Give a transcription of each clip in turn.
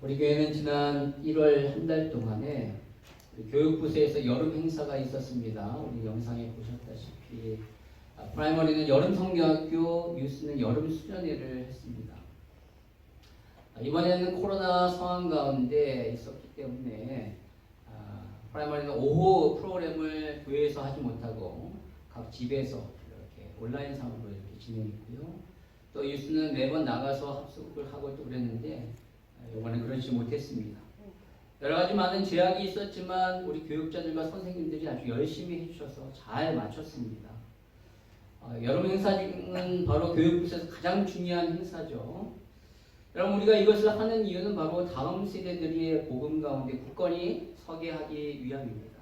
우리 교회는 지난 1월 한 달 동안에 교육부서에서 여름 행사가 있었습니다. 우리 영상에 보셨다시피 프라이머리는 여름 성경학교, 유스는 여름 수련회를 했습니다. 이번에는 코로나 상황 가운데 있었기 때문에 프라이머리는 오후 프로그램을 교회에서 하지 못하고 각 집에서 이렇게 온라인상으로 이렇게 진행했고요. 또 유스는 매번 나가서 합숙을 하고 또 그랬는데 이번엔 그렇지 못했습니다. 여러 가지 많은 제약이 있었지만 우리 교육자들과 선생님들이 아주 열심히 해주셔서 잘 마쳤습니다. 여름 행사는 바로 교육부에서 가장 중요한 행사죠. 여러분, 우리가 이것을 하는 이유는 바로 다음 세대들이 복음 가운데 굳건히 서게 하기 위함입니다.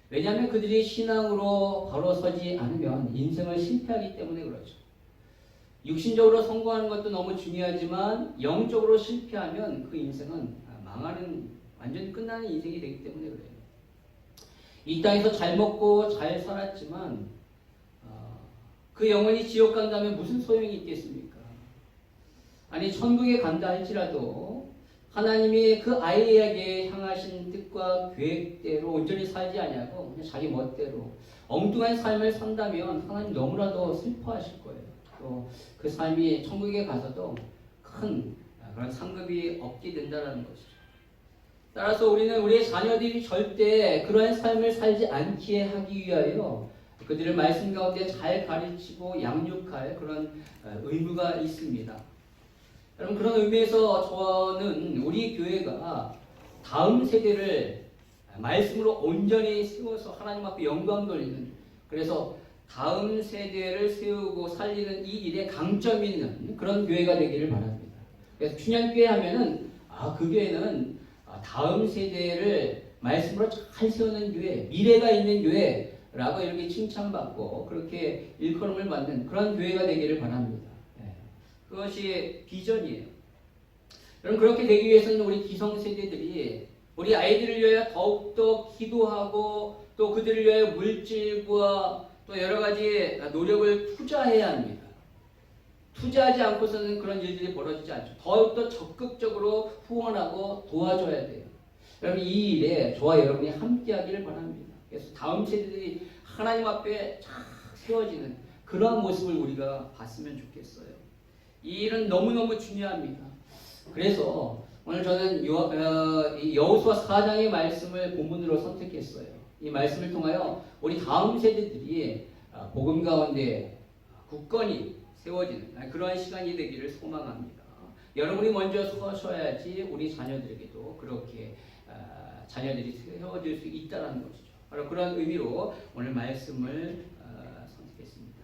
왜냐하면 그들이 신앙으로 바로 서지 않으면 인생을 실패하기 때문에 그렇죠. 육신적으로 성공하는 것도 너무 중요하지만 영적으로 실패하면 그 인생은 망하는, 완전히 끝나는 인생이 되기 때문에 그래요. 이 땅에서 잘 먹고 잘 살았지만 그 영혼이 지옥 간다면 무슨 소용이 있겠습니까? 아니, 천국에 간다 할지라도 하나님이 그 아이에게 향하신 뜻과 계획대로 온전히 살지 않냐고 그냥 자기 멋대로 엉뚱한 삶을 산다면 하나님 너무나도 슬퍼하실 거예요. 또 그 삶이 천국에 가서도 큰 그런 상급이 없게 된다는 것이죠. 따라서 우리는 우리의 자녀들이 절대 그러한 삶을 살지 않게 하기 위하여 그들을 말씀 가운데 잘 가르치고 양육할 그런 의무가 있습니다. 여러분, 그런 의미에서 저는 우리 교회가 다음 세대를 말씀으로 온전히 세워서 하나님 앞에 영광 돌리는, 그래서 다음 세대를 세우고 살리는 이 일에 강점 있는 그런 교회가 되기를 바랍니다. 그래서 춘향교회 하면은 그 교회는 다음 세대를 말씀으로 잘 세우는 교회, 미래가 있는 교회라고 이렇게 칭찬받고 그렇게 일컬음을 받는 그런 교회가 되기를 바랍니다. 그것이 비전이에요. 여러분, 그렇게 되기 위해서는 우리 기성세대들이 우리 아이들을 위하여 더욱더 기도하고 또 그들을 위하여 물질과 또 여러 가지 노력을 투자해야 합니다. 투자하지 않고서는 그런 일들이 벌어지지 않죠. 더욱더 적극적으로 후원하고 도와줘야 돼요. 여러분, 이 일에 저와 여러분이 함께하기를 바랍니다. 그래서 다음 세대들이 하나님 앞에 쫙 세워지는 그러한 모습을 우리가 봤으면 좋겠어요. 이 일은 너무너무 중요합니다. 그래서 오늘 저는 여호수아 4장의 말씀을 본문으로 선택했어요. 이 말씀을 통하여 우리 다음 세대들이 복음 가운데 굳건히 세워지는 그러한 시간이 되기를 소망합니다. 여러분이 먼저 서셔야지 우리 자녀들에게도 그렇게 자녀들이 세워질 수 있다는 것이죠. 바로 그런 의미로 오늘 말씀을 선택했습니다.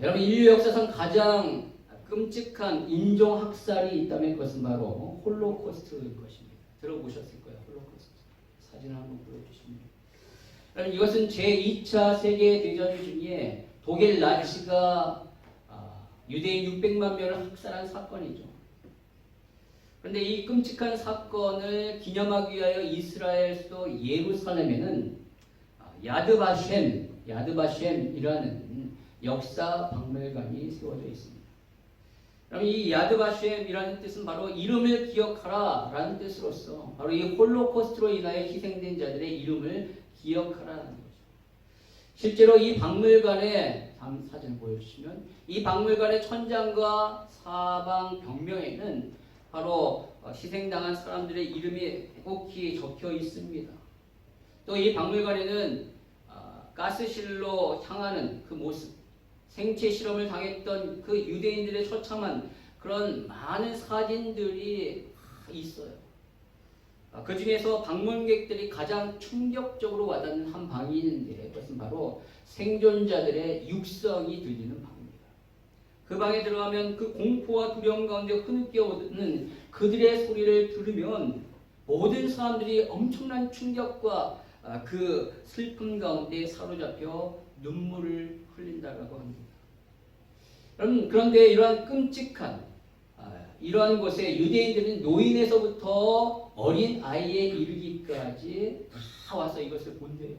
여러분, 인류 역사상 가장 끔찍한 인종학살이 있다면 그것은 바로 홀로코스트일 것입니다. 들어보셨을 거예요. 홀로코스트. 사진을 한번 보여주시면. 여러분, 이것은 제2차 세계대전 중에 독일 나치가 유대인 600만 명을 학살한 사건이죠. 그런데 이 끔찍한 사건을 기념하기 위하여 이스라엘 수도 예루살렘에는 야드바셴이라는 역사 박물관이 세워져 있습니다. 그럼 이 야드바셴이라는 뜻은 바로 이름을 기억하라라는 뜻으로서 바로 이 홀로코스트로 인하여 희생된 자들의 이름을 기억하라는 거죠. 실제로 이 박물관에 다음 사진을 보여주시면 이 박물관의 천장과 사방 벽면에는 바로 희생당한 사람들의 이름이 빼곡히 적혀 있습니다. 또 이 박물관에는 가스실로 향하는 그 모습, 생체 실험을 당했던 그 유대인들의 처참한 그런 많은 사진들이 있어요. 그 중에서 방문객들이 가장 충격적으로 와닿는 한 방이 있는데 그것은 바로 생존자들의 육성이 들리는 방입니다. 그 방에 들어가면 그 공포와 두려움 가운데 흐느껴 오는 그들의 소리를 들으면 모든 사람들이 엄청난 충격과 그 슬픔 가운데 사로잡혀 눈물을 흘린다라고 합니다. 여러분, 그런데 이러한 끔찍한 이러한 곳에 유대인들은 노인에서부터 어린 아이에 이르기까지 다 와서 이것을 본대요.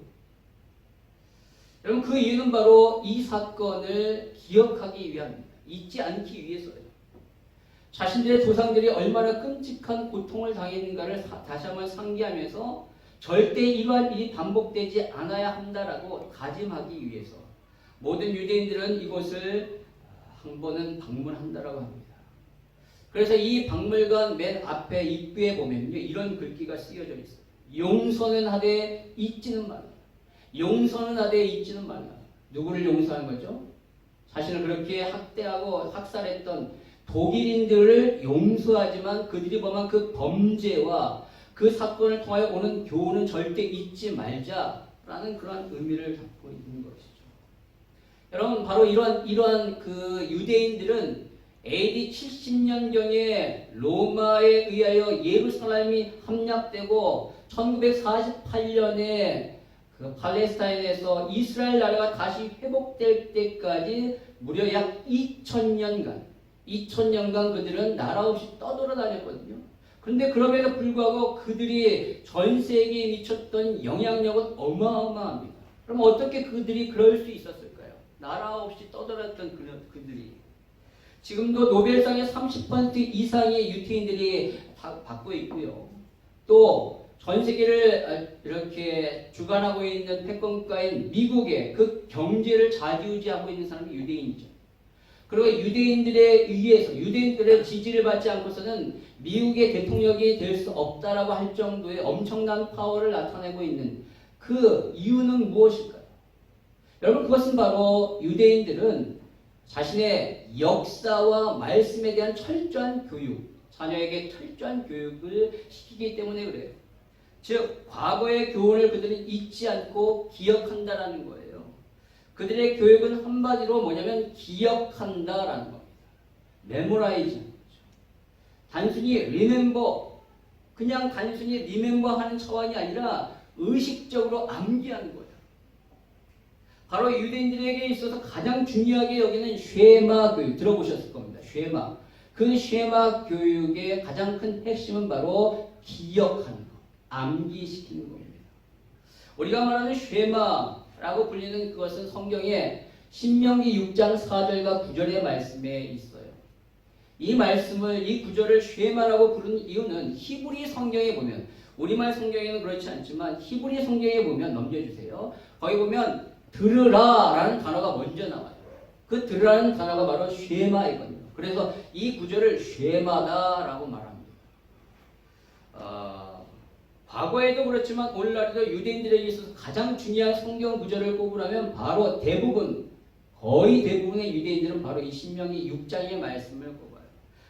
여러분, 그 이유는 바로 이 사건을 기억하기 위함입니다. 잊지 않기 위해서예요. 자신들의 조상들이 얼마나 끔찍한 고통을 당했는가를 다시 한번 상기하면서 절대 이러한 일이 반복되지 않아야 한다라고 다짐하기 위해서 모든 유대인들은 이곳을 한 번은 방문한다라고 합니다. 그래서 이 박물관 맨 앞에 입구에 보면요, 이런 글귀가 쓰여져 있어요. 용서는 하되 잊지는 말라. 용서는 하되 잊지는 말라. 누구를 용서하는 거죠? 자신을 그렇게 학대하고 학살했던 독일인들을 용서하지만 그들이 범한 그 범죄와 그 사건을 통하여 오는 교훈은 절대 잊지 말자라는 그러한 의미를 담고 있는 것이죠. 여러분, 바로 이러한 그 유대인들은 AD 70년경에 로마에 의하여 예루살렘이 함락되고 1948년에 그 팔레스타인에서 이스라엘 나라가 다시 회복될 때까지 무려 약 2000년간 그들은 나라 없이 떠돌아다녔거든요. 그런데 그럼에도 불구하고 그들이 전 세계에 미쳤던 영향력은 어마어마합니다. 그럼 어떻게 그들이 그럴 수 있었을까요? 나라 없이 떠돌았던 그들이. 지금도 노벨상의 30% 이상의 유태인들이 받고 있고요. 또 전 세계를 이렇게 주관하고 있는 패권가인 미국의 그 경제를 좌지우지하고 있는 사람이 유대인이죠. 그리고 유대인들의 지지를 받지 않고서는 미국의 대통령이 될 수 없다라고 할 정도의 엄청난 파워를 나타내고 있는 그 이유는 무엇일까요? 여러분, 그것은 바로 유대인들은 자신의 역사와 말씀에 대한 철저한 교육, 자녀에게 철저한 교육을 시키기 때문에 그래요. 즉, 과거의 교훈을 그들은 잊지 않고 기억한다라는 거예요. 그들의 교육은 한마디로 뭐냐면 기억한다라는 겁니다. 메모라이즈. 단순히 remember, 그냥 단순히 remember 하는 차원이 아니라 의식적으로 암기하는 거예요. 바로 유대인들에게 있어서 가장 중요하게 여기는 쉐마 교육, 들어보셨을 겁니다. 쉐마. 그 쉐마 교육의 가장 큰 핵심은 바로 기억하는 것, 암기시키는 겁니다. 우리가 말하는 쉐마라고 불리는 그것은 성경에 신명기 6장 4절과 9절의 말씀에 있어요. 이 말씀을, 이 구절을 쉐마라고 부르는 이유는 히브리 성경에 보면, 우리말 성경에는 그렇지 않지만 히브리 성경에 보면, 넘겨주세요. 거기 보면 들으라 라는 단어가 먼저 나와요. 그 들으라는 단어가 바로 쉐마이거든요. 그래서 이 구절을 쉐마다 라고 말합니다. 과거에도 그렇지만 오늘날에도 유대인들에게 있어서 가장 중요한 성경 구절을 꼽으라면 바로 거의 대부분의 유대인들은 바로 이 신명기 6장의 말씀을 꼽아요.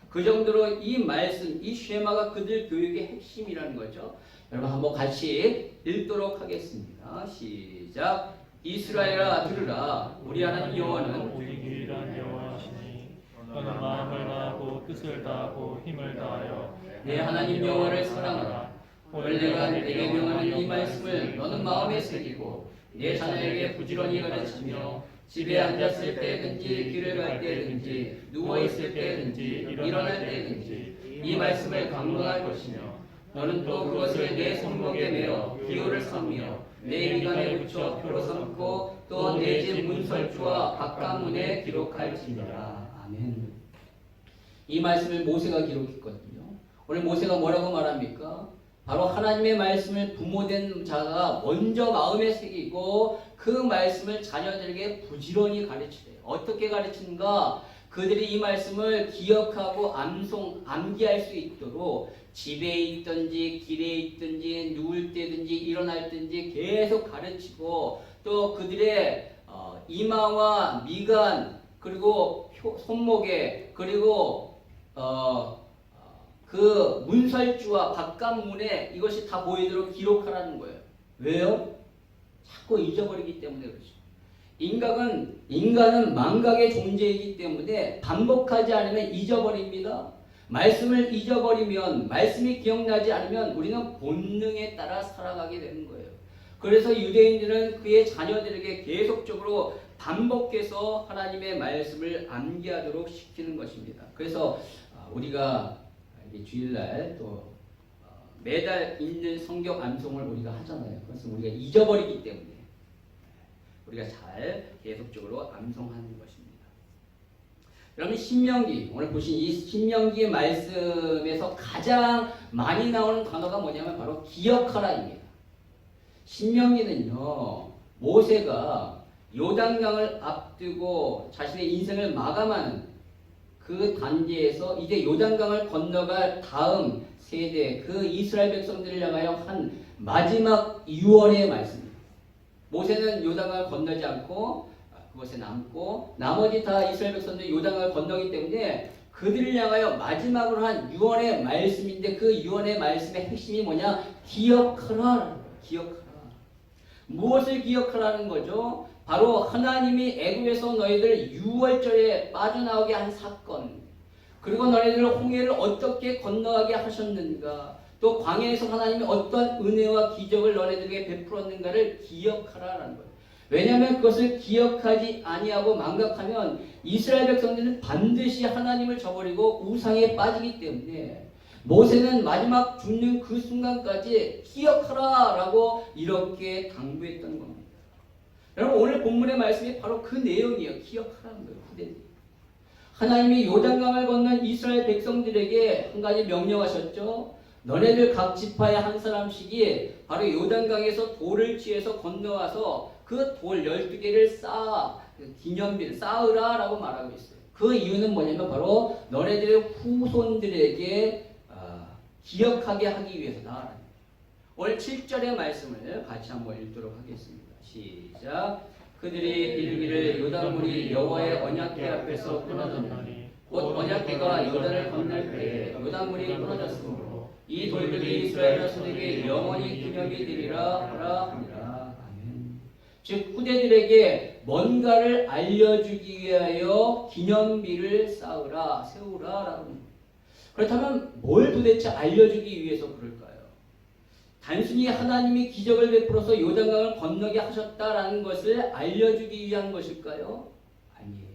그 정도로 이 말씀, 이 쉐마가 그들 교육의 핵심이라는 거죠. 여러분, 한번 같이 읽도록 하겠습니다. 시작. 이스라엘아 들으라. 우리 하나님 여호와는 오직 유일한 여호와시니 너는 마음을 다하고 뜻을 다하고 힘을 다하여 내 하나님 여호와를 사랑하라. 오늘 내가 내게 명하는 이 말씀을 너는 마음에 새기고 내 자녀에게 부지런히 가르치며 집에 앉았을 때든지 길을 갈 때든지 누워있을 때든지 일어날 때든지 이 말씀을 강론할 것이며 너는 또 그것을 내 손목에 매어 기호를 삼며 내 미간에 붙여 표로 삼고 또 내 집 문설주와 바깥문에 기록할지니라. 아멘. 이 말씀을 모세가 기록했거든요. 오늘 모세가 뭐라고 말합니까? 바로 하나님의 말씀을 부모된 자가 먼저 마음에 새기고 그 말씀을 자녀들에게 부지런히 가르치래요. 어떻게 가르치는가? 그들이 이 말씀을 기억하고 암기할 수 있도록 집에 있든지 길에 있든지 누울 때든지 일어날 때든지 계속 가르치고 또 그들의 이마와 미간 그리고 손목에 그리고 그 문설주와 바깥문에 이것이 다 보이도록 기록하라는 거예요. 왜요? 자꾸 잊어버리기 때문에 그렇죠. 인간은 망각의 존재이기 때문에 반복하지 않으면 잊어버립니다. 말씀을 잊어버리면, 말씀이 기억나지 않으면 우리는 본능에 따라 살아가게 되는 거예요. 그래서 유대인들은 그의 자녀들에게 계속적으로 반복해서 하나님의 말씀을 암기하도록 시키는 것입니다. 그래서 우리가 주일날 또 매달 읽는 성경 암송을 우리가 하잖아요. 그것은 우리가 잊어버리기 때문에 우리가 잘 계속적으로 암송하는 것입니다. 여러분 신명기 오늘 보신 이 신명기의 말씀에서 가장 많이 나오는 단어가 뭐냐면 바로 기억하라입니다. 신명기는요 모세가 요단강을 앞두고 자신의 인생을 마감하는 그 단계에서 이제 요단강을 건너갈 다음 세대 그 이스라엘 백성들을 향하여 한 마지막 유언의 말씀입니다. 모세는 요단강을 건너지 않고 그것에 남고 나머지 다 이스라엘 백성들이 요단강을 건너기 때문에 그들을 향하여 마지막으로 한 유언의 말씀인데 그 유언의 말씀의 핵심이 뭐냐? 기억하라. 기억하라. 무엇을 기억하라는 거죠? 바로 하나님이 애굽에서 너희들 유월절에 빠져나오게 한 사건, 그리고 너희들 홍해를 어떻게 건너가게 하셨는가, 또 광야에서 하나님이 어떤 은혜와 기적을 너희들에게 베풀었는가를 기억하라라는 거예요. 왜냐하면 그것을 기억하지 아니하고 망각하면 이스라엘 백성들은 반드시 하나님을 저버리고 우상에 빠지기 때문에 모세는 마지막 죽는 그 순간까지 기억하라라고 이렇게 당부했던 겁니다. 여러분 오늘 본문의 말씀이 바로 그 내용이에요. 기억하라는 거예요. 후대들. 하나님이 요단강을 건넌 이스라엘 백성들에게 한 가지 명령하셨죠. 너네들 각 지파의 한 사람씩이 바로 요단강에서 돌을 취해서 건너와서 그 돌 12개를 기념비를 쌓으라 라고 말하고 있어요. 그 이유는 뭐냐면 바로 너네들의 후손들에게 기억하게 하기 위해서다. 오늘 7절의 말씀을 같이 한번 읽도록 하겠습니다. 시작. 그들이 이르기를 요단물이 여호와의 언약궤 앞에서 끊어졌나니 곧 언약궤가 요단을 건널 때에 요단물이 끊어졌으므로 이 돌들이 이스라엘 자손에게 영원히 기념이 되리라 하라 하니라. 아멘. 즉 후대들에게 뭔가를 알려주기 위하여 기념비를 쌓으라 세우라라고 합니다. 그렇다면 뭘 도대체 알려주기 위해서 그럴까요? 단순히 하나님이 기적을 베풀어서 요단강을 건너게 하셨다라는 것을 알려주기 위한 것일까요? 아니에요.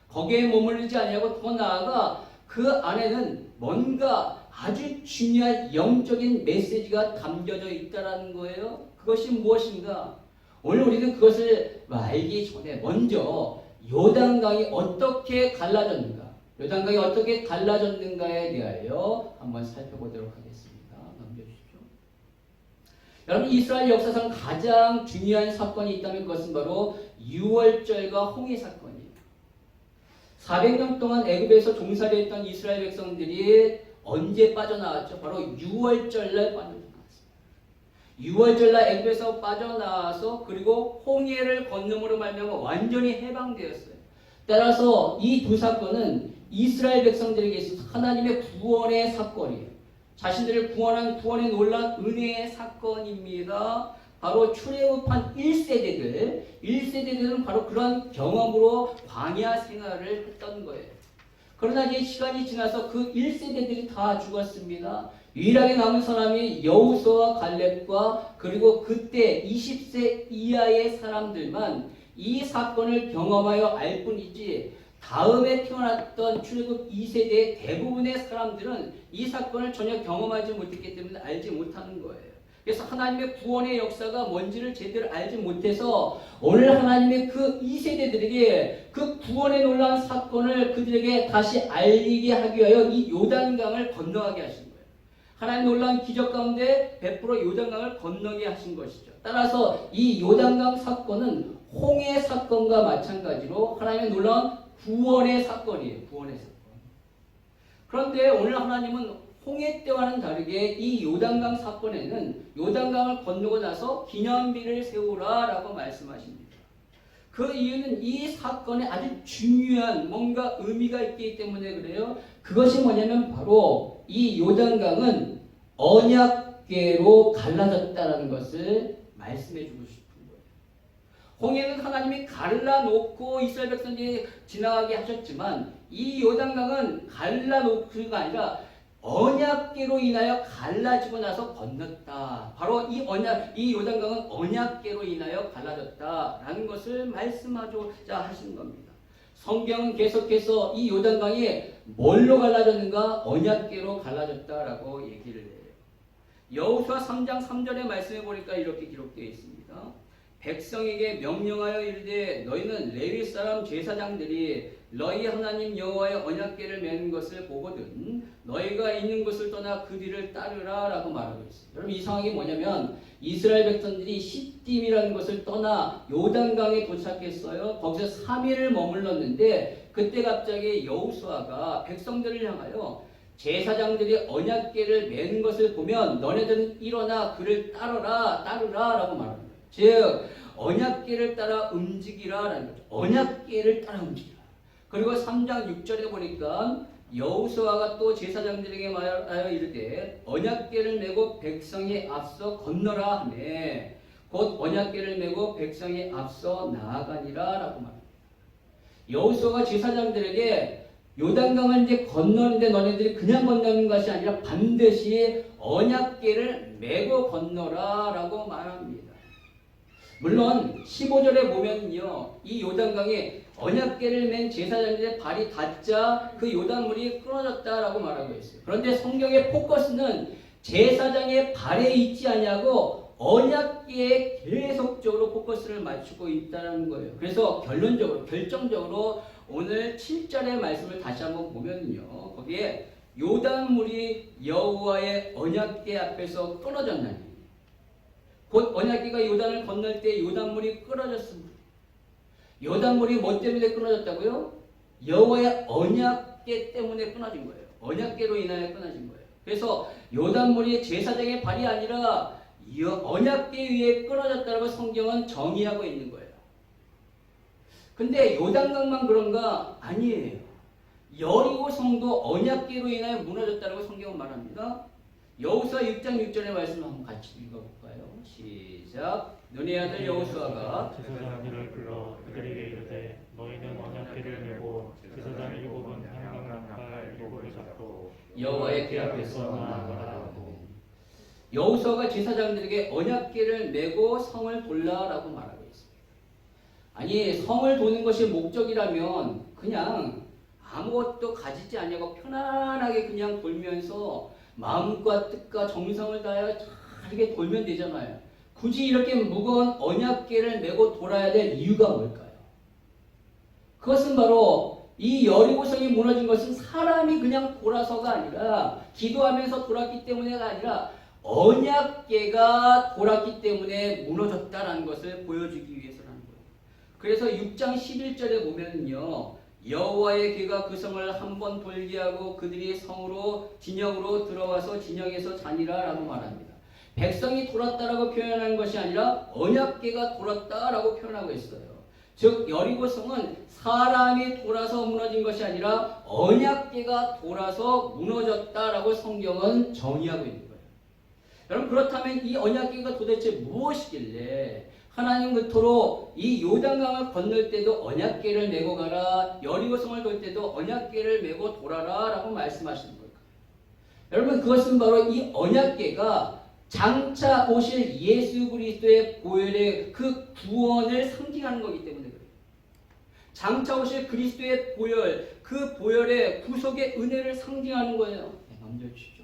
거기에 머무르지 아니하고 더 나아가 그 안에는 뭔가 아주 중요한 영적인 메시지가 담겨져 있다라는 거예요. 그것이 무엇인가? 오늘 우리는 그것을 알기 전에 먼저 요단강이 어떻게 갈라졌는가, 요단강이 어떻게 갈라졌는가에 대하여 한번 살펴보도록 하겠습니다. 넘겨주십시오. 여러분 이스라엘 역사상 가장 중요한 사건이 있다면 그것은 바로 유월절과 홍해 사건이에요. 400년 동안 애굽에서 종살이했던 이스라엘 백성들이 언제 빠져나왔죠? 바로 유월절날 빠져나왔습니다. 유월절날 애굽에서 빠져나와서 그리고 홍해를 건너므로 말미암아 완전히 해방되었어요. 따라서 이 두 사건은 이스라엘 백성들에게 있어서 하나님의 구원의 사건이에요. 자신들을 구원한 구원의 놀라운 은혜의 사건입니다. 바로 출애굽한 1세대들은 바로 그런 경험으로 광야 생활을 했던 거예요. 그러나 이제 시간이 지나서 그 1세대들이 다 죽었습니다. 유일하게 남은 사람이 여호수아와 갈렙과 그리고 그때 20세 이하의 사람들만 이 사건을 경험하여 알 뿐이지 다음에 태어났던 출애굽 2세대의 대부분의 사람들은 이 사건을 전혀 경험하지 못했기 때문에 알지 못하는 거예요. 그래서 하나님의 구원의 역사가 뭔지를 제대로 알지 못해서 오늘 하나님의 그 2세대들에게 그 구원의 놀라운 사건을 그들에게 다시 알리게 하기 위하여 이 요단강을 건너가게 하신 거예요. 하나님 놀라운 기적 가운데 베풀어 요단강을 건너게 하신 것이죠. 따라서 이 요단강 사건은 홍해 사건과 마찬가지로 하나님의 놀라운 구원의 사건이에요. 구원의 사건. 그런데 오늘 하나님은 홍해 때와는 다르게 이 요단강 사건에는 요단강을 건너고 나서 기념비를 세우라라고 말씀하십니다. 그 이유는 이 사건에 아주 중요한 뭔가 의미가 있기 때문에 그래요. 그것이 뭐냐면 바로 이 요단강은 언약궤로 갈라졌다는 것을 말씀해 주고 싶은 거예요. 홍해는 하나님이 갈라놓고 이스라엘 백성들이 지나가게 하셨지만 이 요단강은 갈라놓기가 아니라 언약궤로 인하여 갈라지고 나서 건넜다. 바로 이 요단강은 언약궤로 인하여 갈라졌다라는 것을 말씀하고자 하시는 겁니다. 성경은 계속해서 이 요단강이 뭘로 갈라졌는가? 언약궤로 갈라졌다라고 얘기를 해요. 여호수아 3장 3절의 말씀에 보니까 이렇게 기록되어 있습니다. 백성에게 명령하여 이르되 너희는 레위 사람 제사장들이 너희 하나님 여호와의 언약궤를 매는 것을 보거든 너희가 있는 곳을 떠나 그 뒤를 따르라 라고 말하고 있어요. 여러분 이 상황이 뭐냐면 이스라엘 백성들이 시딤이라는 것을 떠나 요단강에 도착했어요. 거기서 3일을 머물렀는데 그때 갑자기 여호수아가 백성들을 향하여 제사장들이 언약궤를 매는 것을 보면 너네들은 일어나 그를 따르라 라고 말합니다. 즉 언약궤를 따라 움직이라라는 거죠. 언약궤를 따라 움직이라. 그리고 3장 6절에 보니까 여호수아가 또 제사장들에게 말하여 이르되 언약궤를 메고 백성이 앞서 건너라 하매 곧 언약궤를 메고 백성이 앞서 나아가니라 라고 말합니다. 여호수아가 제사장들에게 요단강을 이제 건너는데 너네들이 그냥 건너는 것이 아니라 반드시 언약궤를 메고 건너라 라고 말합니다. 물론 15절에 보면요 이 요단강에 언약궤를 맨 제사장들의 발이 닿자 그 요단물이 끊어졌다라고 말하고 있어요. 그런데 성경의 포커스는 제사장의 발에 있지 않냐고 언약궤에 계속적으로 포커스를 맞추고 있다는 거예요. 그래서 결정적으로 오늘 7절의 말씀을 다시 한번 보면요 거기에 요단물이 여호와의 언약궤 앞에서 끊어졌나니 곧 언약궤가 요단을 건널 때 요단물이 끊어졌습니다. 요단물이 뭐 때문에 끊어졌다고요? 여호와의 언약궤 때문에 끊어진 거예요. 언약궤로 인하여 끊어진 거예요. 그래서 요단물이 제사장의 발이 아니라 언약궤 위에 끊어졌다고 성경은 정의하고 있는 거예요. 근데 요단강만 그런가? 아니에요. 여리고 성도 언약궤로 인하여 무너졌다고 성경은 말합니다. 여호수아 6장 6절의 말씀을 한번 같이 읽어볼까요? 시작. 눈의 아들 여호수아가 제사장들을 불러 그들에게 이르되 너희는 언약궤를 메고 제사장 일곱은 향강나팔 일곱을 잡고 여호와의 궤 앞에서 나아가라. 여호수아가 제사장들에게 언약궤를 메고 성을 돌라라고 말하고 있습니다. 아니 성을 도는 것이 목적이라면 그냥 아무것도 가지지 않냐고 편안하게 그냥 돌면서 마음과 뜻과 정성을 다하여 잘게 돌면 되잖아요. 굳이 이렇게 무거운 언약궤를 메고 돌아야 될 이유가 뭘까요? 그것은 바로 이 여리고성이 무너진 것은 사람이 그냥 돌아서가 아니라 기도하면서 돌았기 때문에가 아니라 언약궤가 돌았기 때문에 무너졌다라는 것을 보여주기 위해서라는 거예요. 그래서 6장 11절에 보면요 여호와의 궤가 그 성을 한번 돌게 하고 그들이 성으로 진영으로 들어와서 진영에서 자니라 라고 말합니다. 백성이 돌았다라고 표현하는 것이 아니라 언약궤가 돌았다라고 표현하고 있어요. 즉 여리고성은 사람이 돌아서 무너진 것이 아니라 언약궤가 돌아서 무너졌다라고 성경은 정의하고 있는 거예요. 여러분 그렇다면 이 언약궤가 도대체 무엇이길래 하나님 그토록 이 요단강을 건널 때도 언약궤를 메고 가라 여리고성을 돌 때도 언약궤를 메고 돌아라 라고 말씀하시는 걸까요? 여러분 그것은 바로 이 언약궤가 장차 오실 예수 그리스도의 보혈의 그 구원을 상징하는 거기 때문에 그래요. 장차 오실 그리스도의 보혈, 그 보혈의 구속의 은혜를 상징하는 거예요. 넘겨주시죠.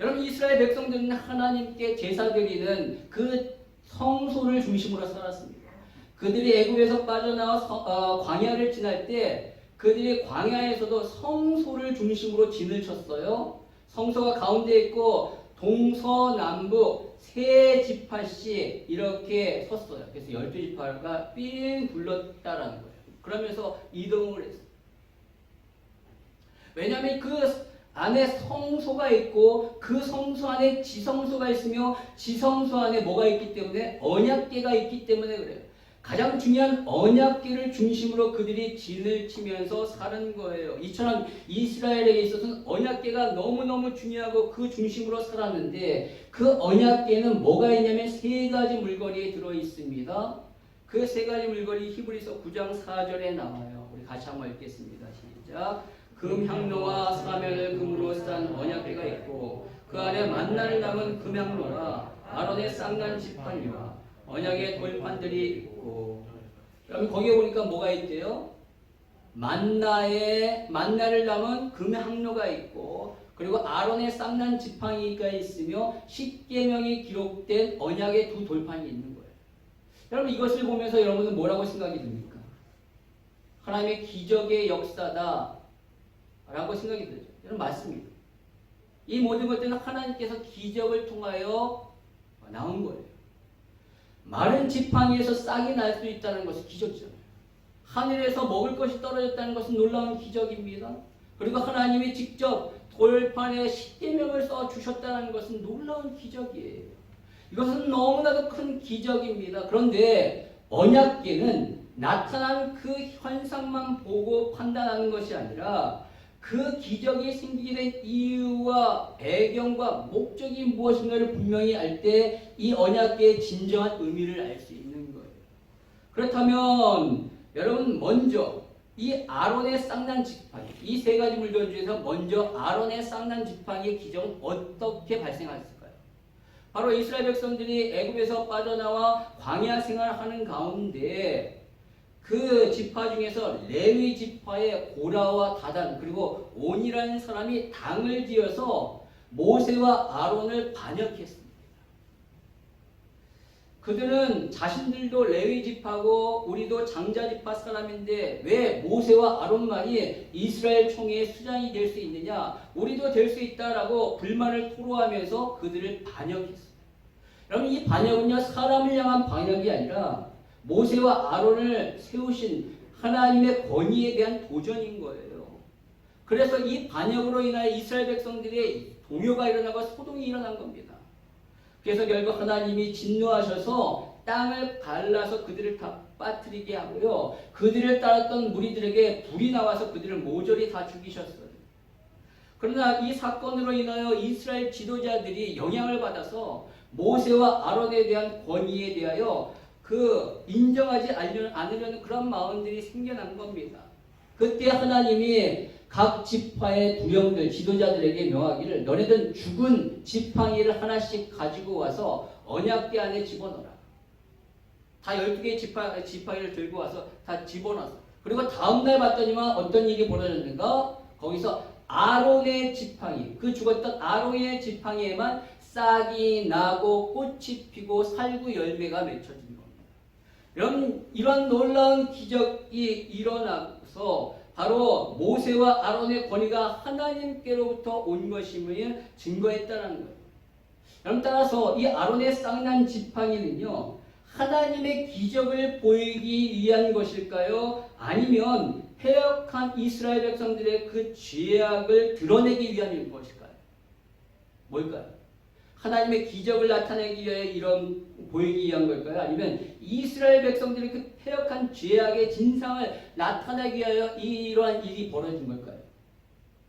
여러분 이스라엘 백성들은 하나님께 제사 드리는 그 성소를 중심으로 살았습니다. 그들이 애굽에서 빠져나와 광야를 지날 때 그들이 광야에서도 성소를 중심으로 진을 쳤어요. 성소가 가운데 있고 동서남북 세 지파씩 이렇게 섰어요. 그래서 12지파가 삥 둘렀다라는 거예요. 그러면서 이동을 했어요. 왜냐하면 그 안에 성소가 있고 그 성소 안에 지성소가 있으며 지성소 안에 뭐가 있기 때문에 언약궤가 있기 때문에 그래요. 가장 중요한 언약궤를 중심으로 그들이 진을 치면서 사는 거예요. 이처럼 이스라엘에게 있어서는 언약궤가 너무너무 중요하고 그 중심으로 살았는데 그 언약궤는 뭐가 있냐면 세 가지 물건이 들어있습니다. 그 세 가지 물건이 히브리서 9장 4절에 나와요. 우리 같이 한번 읽겠습니다. 시작. 금향로와 사면을 금으로 싼 언약궤가 있고 그 안에 만나를 담은 금향로와 아론의 쌍난 지팡이와 언약의 돌판들이 있고 여러분 거기에 보니까 뭐가 있대요? 만나를 담은 금향로가 있고 그리고 아론의 쌍난 지팡이가 있으며 십계명이 기록된 언약의 두 돌판이 있는 거예요. 여러분 이것을 보면서 여러분은 뭐라고 생각이 듭니까? 하나님의 기적의 역사다 라고 생각이 들죠. 여러분 맞습니다. 이 모든 것들은 하나님께서 기적을 통하여 나온 거예요. 마른 지팡이에서 싹이 날 수 있다는 것은 기적이잖아요. 하늘에서 먹을 것이 떨어졌다는 것은 놀라운 기적입니다. 그리고 하나님이 직접 돌판에 십계명을 써주셨다는 것은 놀라운 기적이에요. 이것은 너무나도 큰 기적입니다. 그런데 언약궤는 나타난 그 현상만 보고 판단하는 것이 아니라 그 기적이 생기게 된 이유와 배경과 목적이 무엇인가를 분명히 알 때 이 언약궤의 진정한 의미를 알 수 있는 거예요. 그렇다면 여러분 먼저 이 아론의 쌍난 지팡이, 이 세 가지 물건 중에서 먼저 아론의 쌍난 지팡이의 기적은 어떻게 발생했을까요? 바로 이스라엘 백성들이 애굽에서 빠져나와 광야 생활하는 가운데 그 지파 중에서 레위 지파의 고라와 다단 그리고 온이라는 사람이 당을 지어서 모세와 아론을 반역했습니다. 그들은 자신들도 레위 지파고 우리도 장자 지파 사람인데 왜 모세와 아론만이 이스라엘 총회의 수장이 될 수 있느냐? 우리도 될 수 있다라고 불만을 토로하면서 그들을 반역했습니다. 여러분 이 반역은요 사람을 향한 반역이 아니라 모세와 아론을 세우신 하나님의 권위에 대한 도전인 거예요. 그래서 이 반역으로 인하여 이스라엘 백성들의 동요가 일어나고 소동이 일어난 겁니다. 그래서 결국 하나님이 진노하셔서 땅을 갈라서 그들을 다 빠뜨리게 하고요. 그들을 따랐던 무리들에게 불이 나와서 그들을 모조리 다 죽이셨어요. 그러나 이 사건으로 인하여 이스라엘 지도자들이 영향을 받아서 모세와 아론에 대한 권위에 대하여 인정하지 않으려는 그런 마음들이 생겨난 겁니다. 그때 하나님이 각 지파의 두령들, 지도자들에게 명하기를 너네들 죽은 지팡이를 하나씩 가지고 와서 언약궤 안에 집어넣어라. 다 12개의 지팡이를 들고 와서 다 집어넣었어. 그리고 다음날 봤더니만 어떤 일이 벌어졌는가? 거기서 아론의 지팡이, 그 죽었던 아론의 지팡이에만 싹이 나고 꽃이 피고 살구 열매가 맺혀진 겁니다. 이런 놀라운 기적이 일어나서 바로 모세와 아론의 권위가 하나님께로부터 온 것임을 증거했다는 거예요. 여러분 따라서 이 아론의 쌍난 지팡이는요 하나님의 기적을 보이기 위한 것일까요? 아니면 패역한 이스라엘 백성들의 그 죄악을 드러내기 위한 것일까요? 뭘까요? 하나님의 기적을 나타내기 위해 보이기 위한 걸까요? 아니면 이스라엘 백성들의 그 패역한 죄악의 진상을 나타내기 위하여 이러한 일이 벌어진 걸까요?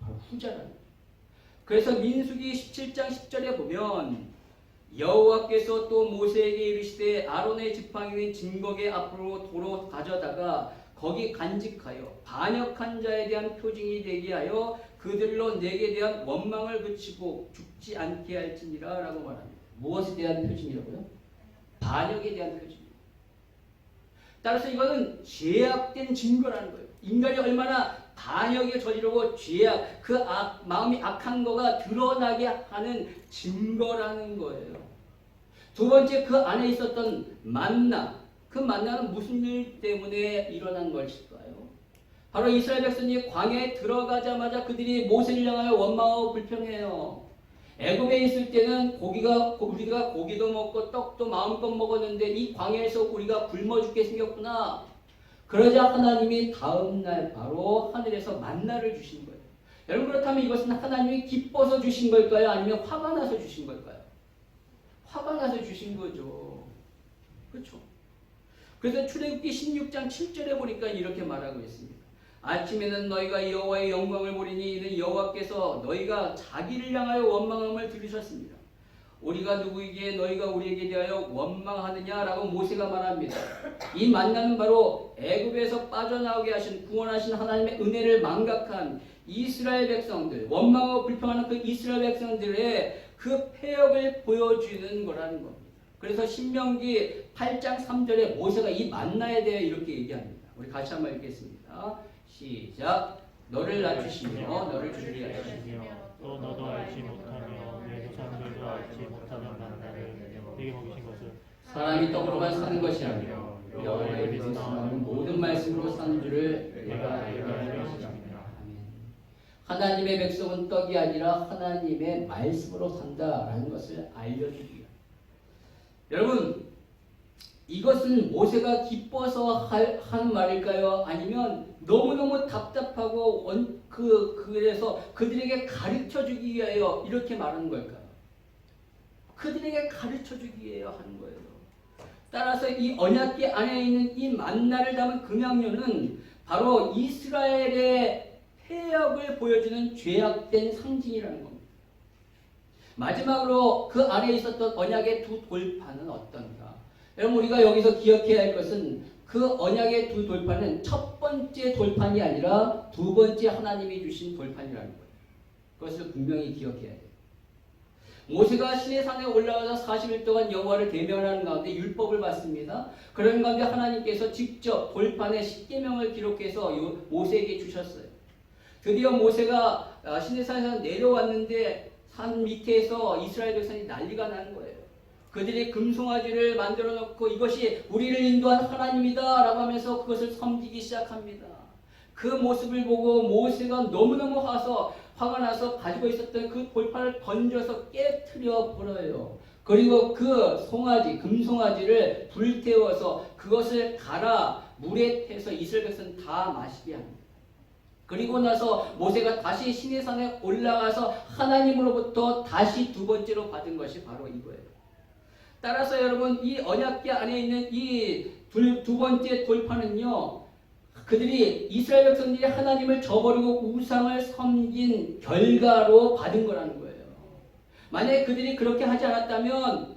바로 후자라는 거예요. 그래서 민수기 17장 10절에 보면 여호와께서 또 모세에게 이르시되 아론의 지팡이는 증거궤 앞으로 도로 가져다가 거기 간직하여 반역한 자에 대한 표징이 되게 하여 그들로 내게 대한 원망을 그치고 죽지 않게 할지니라 라고 말합니다. 무엇에 대한 표징이라고요? 반역에 대한 표징입니다. 따라서 이거는 죄악된 증거라는 거예요. 인간이 얼마나 반역에 저지르고 죄악, 마음이 악한 거가 드러나게 하는 증거라는 거예요. 두 번째 그 안에 있었던 만나, 그 만나는 무슨 일 때문에 일어난 것일까요? 바로 이스라엘 백성이 광야에 들어가자마자 그들이 모세를 향하여 원망하고 불평해요. 애굽에 있을 때는 우리가 고기도 먹고 떡도 마음껏 먹었는데 이 광야에서 우리가 굶어 죽게 생겼구나. 그러자 하나님이 다음날 바로 하늘에서 만나를 주신 거예요. 여러분 그렇다면 이것은 하나님이 기뻐서 주신 걸까요? 아니면 화가 나서 주신 걸까요? 화가 나서 주신 거죠. 그렇죠? 그래서 출애굽기 16장 7절에 보니까 이렇게 말하고 있습니다. 아침에는 너희가 여호와의 영광을 보리니 이는 여호와께서 너희가 자기를 향하여 원망함을 들으셨습니다. 우리가 누구이기에 너희가 우리에게 대하여 원망하느냐라고 모세가 말합니다. 이 만나는 바로 애굽에서 빠져나오게 하신 구원하신 하나님의 은혜를 망각한 이스라엘 백성들, 원망하고 불평하는 그 이스라엘 백성들의 그 패역을 보여주는 거라는 겁니다. 그래서 신명기 8장 3절에 모세가 이 만나에 대해 이렇게 얘기합니다. 우리 같이 한번 읽겠습니다. 시작. 너를 낮추시며 너를 주리하시며 또 너도 알지 못하며 내 조상들도 알지 못하는 만나를 네게 먹이신 것은 사람이 떡으로만 사는 것이 아니라 여호와의 입에서 나오는 모든 말씀으로 사는 줄을 내가 알게 하시리라. 아멘. 하나님의 백성은 떡이 아니라 하나님의 말씀으로 산다라는 것을 알려주기요. 여러분, 이것은 모세가 기뻐서 하는 말일까요? 아니면 너무너무 답답하고 그래서 그들에게 가르쳐주기 위하여 이렇게 말하는 걸까요? 그들에게 가르쳐주기 위하여 하는 거예요. 따라서 이 언약궤 안에 있는 이 만나를 담은 금양료는 바로 이스라엘의 폐역을 보여주는 죄악된 상징이라는 겁니다. 마지막으로 그 안에 있었던 언약의 두 돌판은 어떤가? 여러분, 우리가 여기서 기억해야 할 것은 그 언약의 두 돌판은 첫 번째 돌판이 아니라 두 번째 하나님이 주신 돌판이라는 거예요. 그것을 분명히 기억해야 돼요. 모세가 시내산에 올라가서 40일 동안 여호와를 대면하는 가운데 율법을 받습니다. 그런 가운데 하나님께서 직접 돌판에 십계명을 기록해서 모세에게 주셨어요. 드디어 모세가 시내산에서 내려왔는데 산 밑에서 이스라엘 백성이 난리가 나는 거예요. 그들이 금송아지를 만들어 놓고 이것이 우리를 인도한 하나님이다 라고 하면서 그것을 섬기기 시작합니다. 그 모습을 보고 모세가 너무너무 화가 나서 가지고 있었던 그 돌판을 던져서 깨트려 버려요. 그리고 그 송아지, 금송아지를 불태워서 그것을 갈아 물에 태서 이스라엘 백성 다 마시게 합니다. 그리고 나서 모세가 다시 시내산에 올라가서 하나님으로부터 다시 두 번째로 받은 것이 바로 이거예요. 따라서 여러분, 이 언약궤 안에 있는 이 두 번째 돌판은요, 그들이 이스라엘 백성들이 하나님을 저버리고 우상을 섬긴 결과로 받은 거라는 거예요. 만약에 그들이 그렇게 하지 않았다면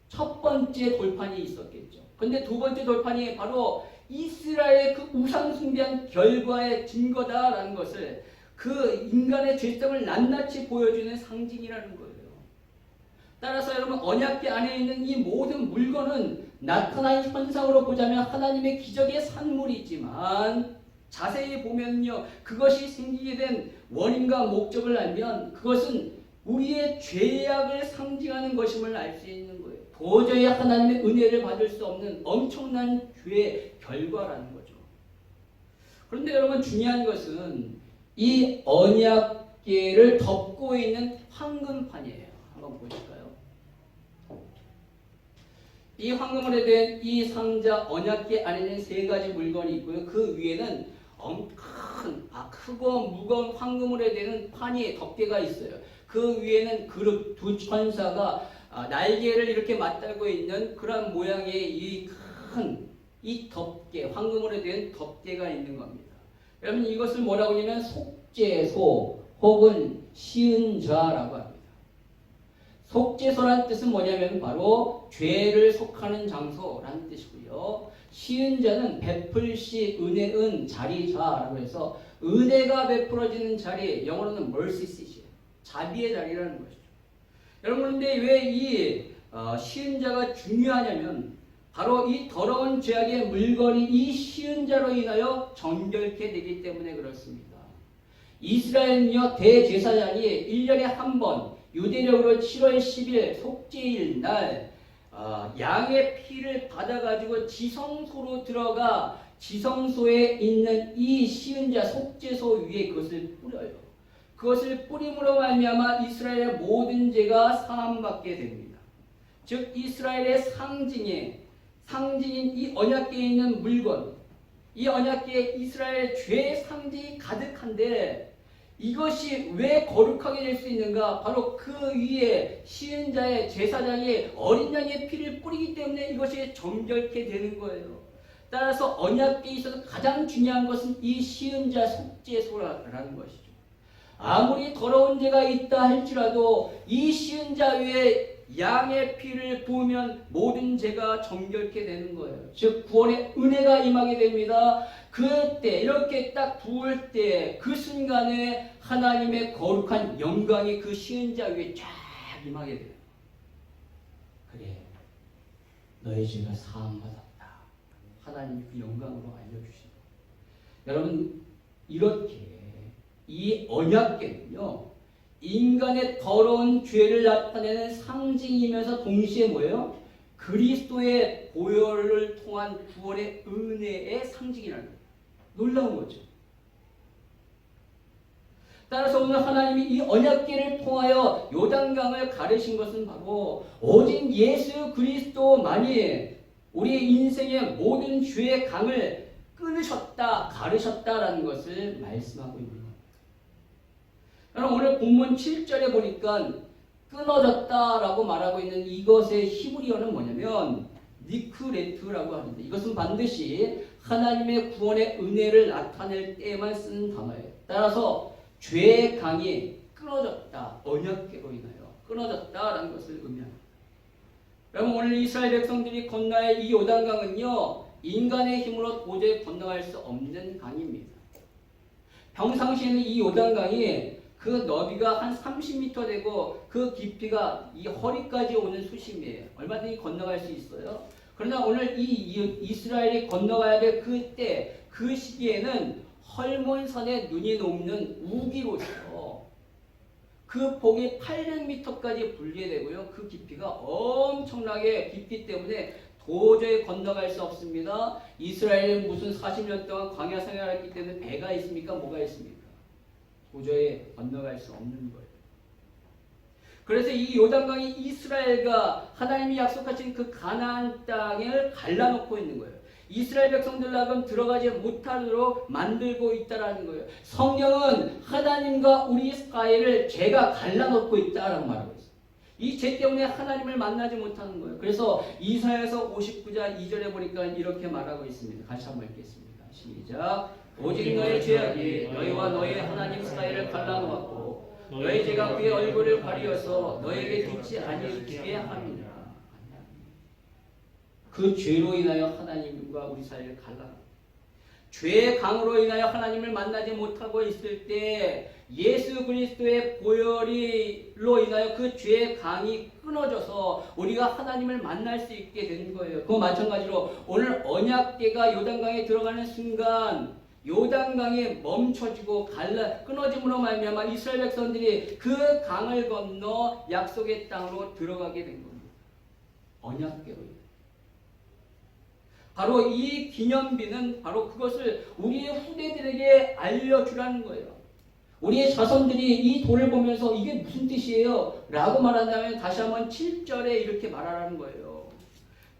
첫 번째 돌판이 있었겠죠. 그런데 두 번째 돌판이 바로 이스라엘의 그 우상 숭배한 결과의 증거다라는 것을, 그 인간의 죄성을 낱낱이 보여주는 상징이라는 거예요. 따라서 여러분, 언약궤 안에 있는 이 모든 물건은 나타난 현상으로 보자면 하나님의 기적의 산물이지만 자세히 보면요, 그것이 생기게 된 원인과 목적을 알면 그것은 우리의 죄악을 상징하는 것임을 알 수 있는 거예요. 도저히 하나님의 은혜를 받을 수 없는 엄청난 죄의 결과라는 거죠. 그런데 여러분, 중요한 것은 이 언약궤를 덮고 있는 황금판이에요. 한번 보실까요? 이 황금으로 된 이 상자 언약궤 안에는 세 가지 물건이 있고요. 그 위에는 크고 무거운 황금으로 되는 판이 덮개가 있어요. 그 위에는 그룹 두 천사가 날개를 이렇게 맞달고 있는 그런 모양의 이 덮개, 황금으로 된 덮개가 있는 겁니다. 여러분, 이것을 뭐라고 하냐면 속죄소 혹은 시은자라고 합니다. 속죄소라는 뜻은 뭐냐면 바로 죄를 속하는 장소라는 뜻이고요. 시은자는 베풀시 은혜은 자리자라고 해서 은혜가 베풀어지는 자리, 영어로는 mercy seat이에요. 자비의 자리라는 것이죠. 여러분, 그런데 왜 이 시은자가 중요하냐면 바로 이 더러운 죄악의 물건이 이 시은자로 인하여 정결케 되기 때문에 그렇습니다. 이스라엘은요, 대제사장이 1년에 한 번 유대력으로 7월 10일 속죄일 날 양의 피를 받아가지고 지성소로 들어가 지성소에 있는 이 시은자 속죄소 위에 그것을 뿌려요. 그것을 뿌림으로 말미암아 이스라엘의 모든 죄가 사함받게 됩니다. 즉 이스라엘의 상징인 이 언약궤에 있는 물건, 이 언약궤에 이스라엘의 죄의 상징이 가득한데 이것이 왜 거룩하게 될 수 있는가? 바로 그 위에 시은자의 제사장이 어린 양의 피를 뿌리기 때문에 이것이 정결케 되는 거예요. 따라서 언약궤에 있어서 가장 중요한 것은 이 시은자 속죄소라는 것이죠. 아무리 더러운 죄가 있다 할지라도 이 시은자 위에 양의 피를 부으면 모든 죄가 정결케 되는 거예요. 즉 구원의 은혜가 임하게 됩니다. 그때 이렇게 딱 부을 때 그 순간에 하나님의 거룩한 영광이 그 시은자 위에 쫙 임하게 돼요. 그래, 너의 죄가 사함받았다. 하나님이 그 영광으로 알려주시고, 여러분, 이렇게 이 언약궤는요, 인간의 더러운 죄를 나타내는 상징이면서 동시에 뭐예요? 그리스도의 보혈을 통한 구원의 은혜의 상징이라는 거예요. 놀라운 거죠. 따라서 오늘 하나님이 이 언약궤를 통하여 요단강을 가르신 것은 바로 오직 예수 그리스도만이 우리의 인생의 모든 죄의 강을 끊으셨다, 가르셨다라는 것을 말씀하고 있는 겁니다. 여러분 오늘 본문 7절에 보니까 끊어졌다라고 말하고 있는 이것의 히브리어는 뭐냐면 니크레트라고 하는데 이것은 반드시 하나님의 구원의 은혜를 나타낼 때에만 쓰는 단어예요. 따라서 죄의 강이 끊어졌다, 언약궤로 인하여 끊어졌다라는 것을 의미합니다. 여러분 오늘 이스라엘 백성들이 건너야 할 이 요단강은요 인간의 힘으로 도저히 건너갈 수 없는 강입니다. 평상시에는 이 요단강이 그 너비가 한 30m 되고 그 깊이가 이 허리까지 오는 수심이에요. 얼마든지 건너갈 수 있어요. 그러나 오늘 이 이스라엘이 건너가야 될 그때 그 시기에는 헐몬선에 눈이 녹는 우기로서 그 폭이 800m까지 분리되고요. 그 깊이가 엄청나게 깊기 때문에 도저히 건너갈 수 없습니다. 이스라엘은 무슨 40년 동안 광야 생활했기 때문에 배가 있습니까? 뭐가 있습니까? 도저히 건너갈 수 없는 거예요. 그래서 이 요단강이 이스라엘과 하나님이 약속하신 그 가나안 땅을 갈라놓고 있는 거예요. 이스라엘 백성들 하여금 들어가지 못하도록 만들고 있다라는 거예요. 성경은 하나님과 우리 사이를 죄가 갈라놓고 있다라고 말하고 있어요. 이 죄 때문에 하나님을 만나지 못하는 거예요. 그래서 이사야서 59장 2절에 보니까 이렇게 말하고 있습니다. 같이 한번 읽겠습니다. 시작. 오직 너의 죄악이 너희와 너의 하나님 사이를 갈라놓았고 너희 죄가 그의 얼굴을 가리어서 너에게 빛이 아니게 하느니라. 그 죄로 인하여 하나님과 우리 사이를 갈라놓았고 죄의 강으로 인하여 하나님을 만나지 못하고 있을 때 예수 그리스도의 보혈로 인하여 그 죄의 강이 끊어져서 우리가 하나님을 만날 수 있게 된 거예요. 그와 마찬가지로 오늘 언약궤가 요단강에 들어가는 순간 요단강이 멈춰지고 끊어짐으로 말미암아 이스라엘 백성들이 그 강을 건너 약속의 땅으로 들어가게 된 겁니다. 언약궤로. 바로 이 기념비는 바로 그것을 우리의 후대들에게 알려주라는 거예요. 우리의 자손들이 이 돌을 보면서 이게 무슨 뜻이에요? 라고 말한다면 다시 한번 7절에 이렇게 말하라는 거예요.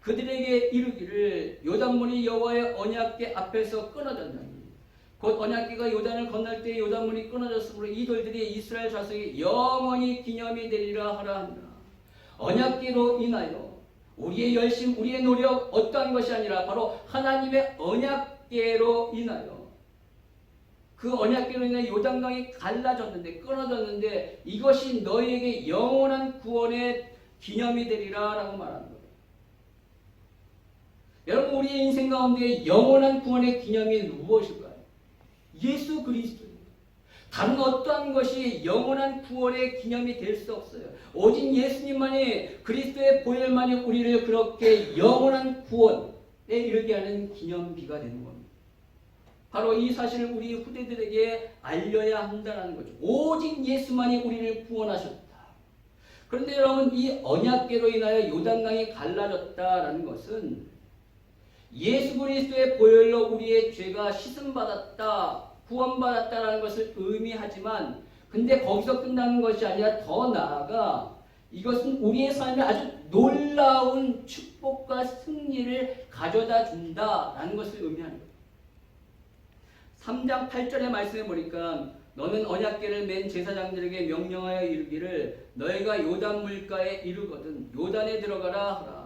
그들에게 이르기를 요단문이 여호와의 언약궤 앞에서 끊어졌나니 곧 언약궤가 요단을 건널 때 요단문이 끊어졌으므로 이 돌들이 이스라엘 자손이 영원히 기념이 되리라 하라 한다. 언약궤로 인하여 우리의 열심, 우리의 노력 어떠한 것이 아니라 바로 하나님의 언약궤로 인하여 그 언약궤로 인해 요단강이 갈라졌는데 끊어졌는데 이것이 너희에게 영원한 구원의 기념이 되리라 라고 말하는 거예요. 여러분 우리의 인생 가운데 영원한 구원의 기념이 무엇일까요? 예수 그리스도입니다. 다른 어떠한 것이 영원한 구원의 기념이 될 수 없어요. 오직 예수님만이 그리스도의 보혈만이 우리를 그렇게 영원한 구원에 이르게 하는 기념비가 되는 겁니다. 바로 이 사실을 우리 후대들에게 알려야 한다는 거죠. 오직 예수만이 우리를 구원하셨다. 그런데 여러분 이 언약궤로 인하여 요단강이 갈라졌다라는 것은 예수 그리스도의 보혈로 우리의 죄가 씻음받았다, 구원받았다라는 것을 의미하지만 근데 거기서 끝나는 것이 아니라 더 나아가 이것은 우리의 삶에 아주 놀라운 축복과 승리를 가져다 준다라는 것을 의미하는 거예요. 3장 8절의 말씀에 보니까 너는 언약궤를 맨 제사장들에게 명령하여 이르기를 너희가 요단 물가에 이르거든 요단에 들어가라 하라.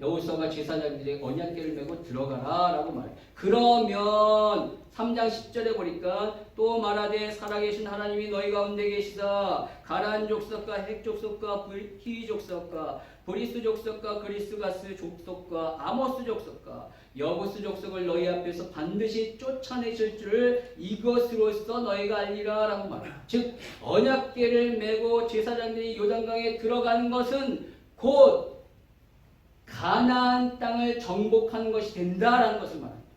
여호수아가 제사장들이 언약궤를 메고 들어가라 라고 말해요. 그러면 3장 10절에 보니까 또 말하되 살아계신 하나님이 너희 가운데 계시다. 가나안 족속과 헷 족속과 히위 족속과 브리스 족속과 그리스가스 족속과 아모스 족속과 여부스 족속을 너희 앞에서 반드시 쫓아내실 줄을 이것으로써 너희가 알리라 라고 말해요. 즉 언약궤를 메고 제사장들이 요단강에 들어가는 것은 곧 가나안 땅을 정복하는 것이 된다라는 것을 말합니다.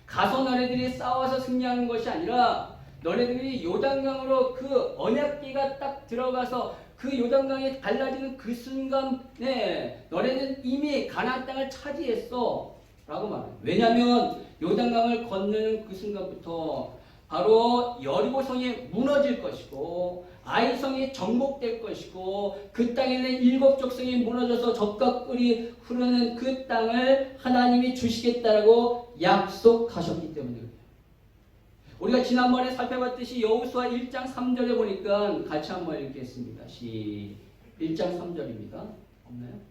가서 너네들이 싸워서 승리하는 것이 아니라 너네들이 요단강으로 그 언약궤가 딱 들어가서 그 요단강이 갈라지는 그 순간에 너네는 이미 가나안 땅을 차지했어 라고 말해요. 왜냐하면 요단강을 건너는 그 순간부터 바로 여리고성이 무너질 것이고 아이성이 정복될 것이고 그 땅에는 7 족속이 무너져서 젖과 꿀이 흐르는 그 땅을 하나님이 주시겠다라고 약속하셨기 때문에 그래요. 우리가 지난번에 살펴봤듯이 여호수아 1장 3절에 보니까 같이 한번 읽겠습니다. 1장 3절입니다. 없나요?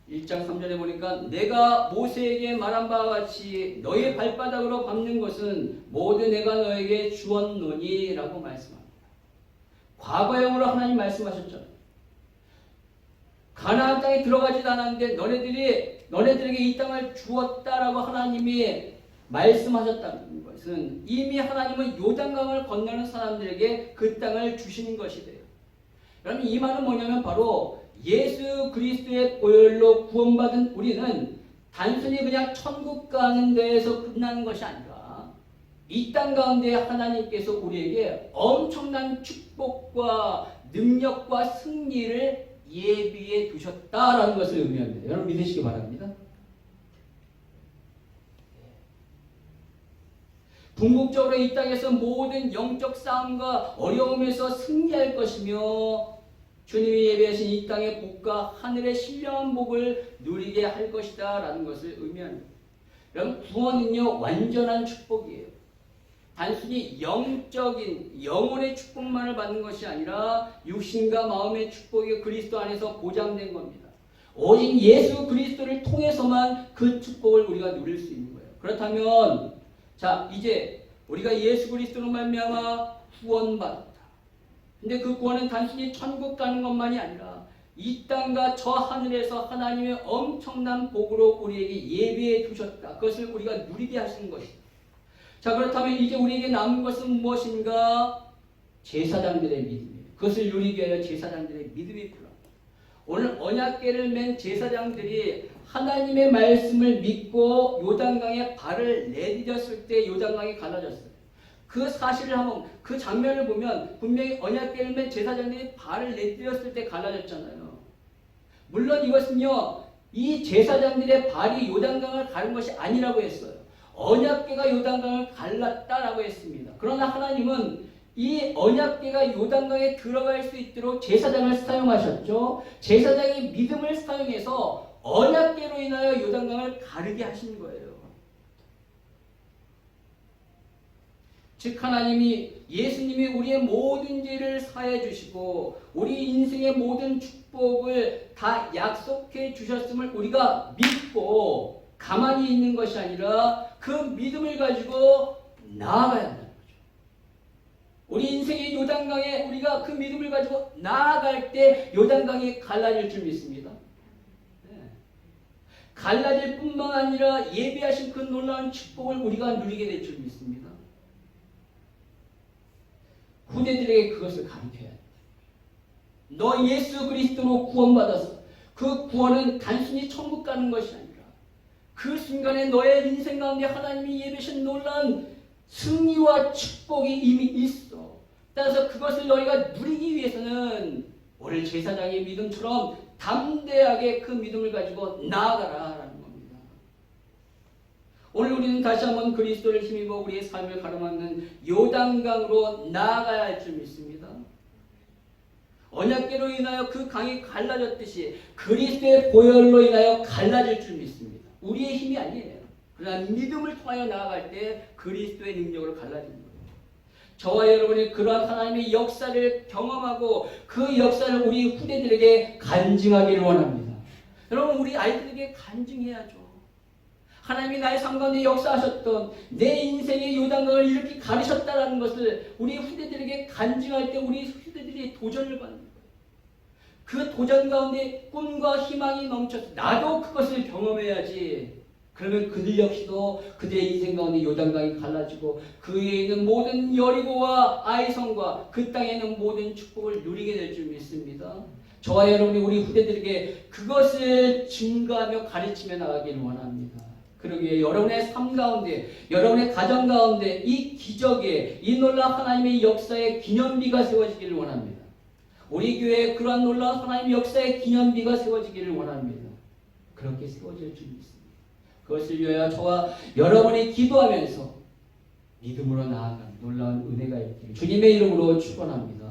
1장 3절에 보니까 내가 모세에게 말한 바와 같이 너의 발바닥으로 밟는 것은 모두 내가 너에게 주었노니 라고 말씀합니다. 과거형으로 하나님 말씀하셨죠. 가나안 땅에 들어가지도 않았는데 너네들에게 이 땅을 주었다라고 하나님이 말씀하셨다는 것은 이미 하나님은 요단강을 건너는 사람들에게 그 땅을 주시는 것이 돼요. 여러분 이 말은 뭐냐면 바로 예수 그리스도의 보혈로 구원받은 우리는 단순히 그냥 천국 가는 데에서 끝나는 것이 아니라 이 땅 가운데 하나님께서 우리에게 엄청난 축복과 능력과 승리를 예비해 두셨다라는 것을 의미합니다. 여러분 믿으시기 바랍니다. 궁극적으로 이 땅에서 모든 영적 싸움과 어려움에서 승리할 것이며 주님이 예배하신 이 땅의 복과 하늘의 신령한 복을 누리게 할 것이다 라는 것을 의미합니다. 여러분 구원은요 완전한 축복이에요. 단순히 영적인 영혼의 축복만을 받는 것이 아니라 육신과 마음의 축복이 그리스도 안에서 보장된 겁니다. 오직 예수 그리스도를 통해서만 그 축복을 우리가 누릴 수 있는 거예요. 그렇다면 자 이제 우리가 예수 그리스도로 말미암아 구원받았다. 근데 그 구원은 단순히 천국 가는 것만이 아니라 이 땅과 저 하늘에서 하나님의 엄청난 복으로 우리에게 예비해 두셨다. 그것을 우리가 누리게 하시는 것이다. 자 그렇다면 이제 우리에게 남은 것은 무엇인가? 제사장들의 믿음이에요. 그것을 누리기 위하여 제사장들의 믿음이 필요합니다. 오늘 언약궤를 맨 제사장들이 하나님의 말씀을 믿고 요단강에 발을 내디뎠을 때 요단강이 갈라졌어요. 그 사실을 한번 그 장면을 보면 분명히 언약궤를 맨 제사장들이 발을 내디뎠을 때 갈라졌잖아요. 물론 이것은요 이 제사장들의 발이 요단강을 가른 것이 아니라고 했어요. 언약궤가 요단강을 갈랐다라고 했습니다. 그러나 하나님은 이 언약궤가 요단강에 들어갈 수 있도록 제사장을 사용하셨죠. 제사장이 믿음을 사용해서 언약궤로 인하여 요단강을 가르게 하신 거예요. 즉 하나님이 예수님이 우리의 모든 죄를 사해 주시고 우리 인생의 모든 축복을 다 약속해 주셨음을 우리가 믿고 가만히 있는 것이 아니라 그 믿음을 가지고 나아가야 한다는 거죠. 우리 인생의 요단강에 우리가 그 믿음을 가지고 나아갈 때 요단강이 갈라질 줄 믿습니다. 갈라질 뿐만 아니라 예비하신 그 놀라운 축복을 우리가 누리게 될 줄 믿습니다. 후대들에게 그것을 가르쳐야 돼. 너 예수 그리스도로 구원받았어. 그 구원은 단순히 천국 가는 것이 아니라 그 순간에 너의 인생 가운데 하나님이 예비하신 놀라운 승리와 축복이 이미 있어. 따라서 그것을 너희가 누리기 위해서는 오늘 제사장의 믿음처럼 담대하게 그 믿음을 가지고 나아가라라는 겁니다. 오늘 우리는 다시 한번 그리스도를 힘입어 우리의 삶을 가로막는 요단강으로 나아가야 할 줄 믿습니다. 언약궤로 인하여 그 강이 갈라졌듯이 그리스도의 보혈로 인하여 갈라질 줄 믿습니다. 우리의 힘이 아니에요. 그러나 믿음을 통하여 나아갈 때 그리스도의 능력으로 갈라지는 거예요. 저와 여러분이 그러한 하나님의 역사를 경험하고 그 역사를 우리 후대들에게 간증하기를 원합니다. 여러분 우리 아이들에게 간증해야죠. 하나님이 나의 삶 가운데 역사하셨던 내 인생의 요단강을 이렇게 가르셨다는 것을 우리 후대들에게 간증할 때 우리 후대들이 도전을 받는 거예요. 그 도전 가운데 꿈과 희망이 넘쳐서 나도 그것을 경험해야지. 그러면 그들 역시도 그들의 인생 가운데 요단강이 갈라지고 그 위에 있는 모든 여리고와 아이성과 그 땅에 있는 모든 축복을 누리게 될 줄 믿습니다. 저와 여러분이 우리 후대들에게 그것을 증거하며 가르치며 나가기를 원합니다. 그러기에 여러분의 삶 가운데, 여러분의 가정 가운데 이 기적의, 이 놀라운 하나님의 역사의 기념비가 세워지기를 원합니다. 우리 교회에 그러한 놀라운 하나님의 역사의 기념비가 세워지기를 원합니다. 그렇게 세워질 줄 믿습니다. 그것을 위하여 저와 여러분이 기도하면서 믿음으로 나아가는 놀라운 은혜가 있기를 주님의 이름으로 축원합니다.